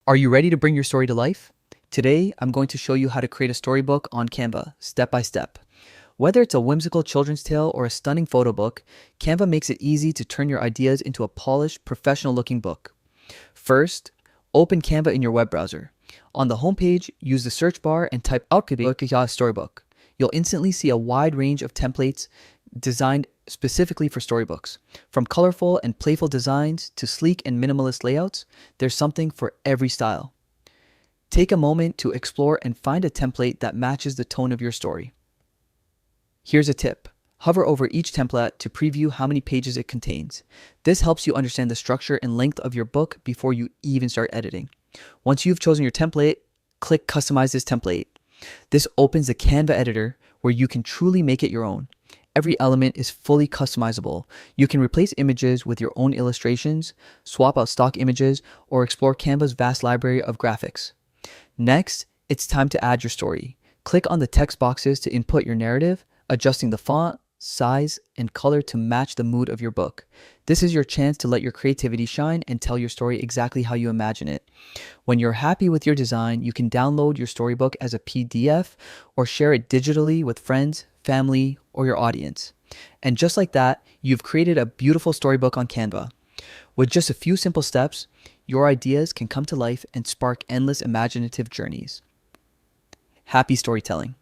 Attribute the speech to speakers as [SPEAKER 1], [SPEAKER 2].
[SPEAKER 1] Are you ready to bring your story to life? Today, I'm going to show you how to create a storybook on Canva, step by step. Whether it's a whimsical children's tale or a stunning photo book, Canva makes it easy to turn your ideas into a polished, professional-looking book. First, open Canva in your web browser. On the homepage, use the search bar and type storybook. You'll instantly see a wide range of templates designed specifically for storybooks. From colorful and playful designs to sleek and minimalist layouts, there's something for every style. Take a moment to explore and find a template that matches the tone of your story. Here's a tip. Hover over each template to preview how many pages it contains. This helps you understand the structure and length of your book before you even start editing. Once you've chosen your template, click Customize this template. This opens the Canva editor where you can truly make it your own. Every element is fully customizable. You can replace images with your own illustrations, swap out stock images, or explore Canva's vast library of graphics. Next, it's time to add your story. Click on the text boxes to input your narrative, adjusting the font, size, and color to match the mood of your book. This is your chance to let your creativity shine and tell your story exactly how you imagine it. When you're happy with your design, you can download your storybook as a PDF or share it digitally with friends, family, or your audience. And just like that, you've created a beautiful storybook on Canva. With just a few simple steps, your ideas can come to life and spark endless imaginative journeys. Happy storytelling.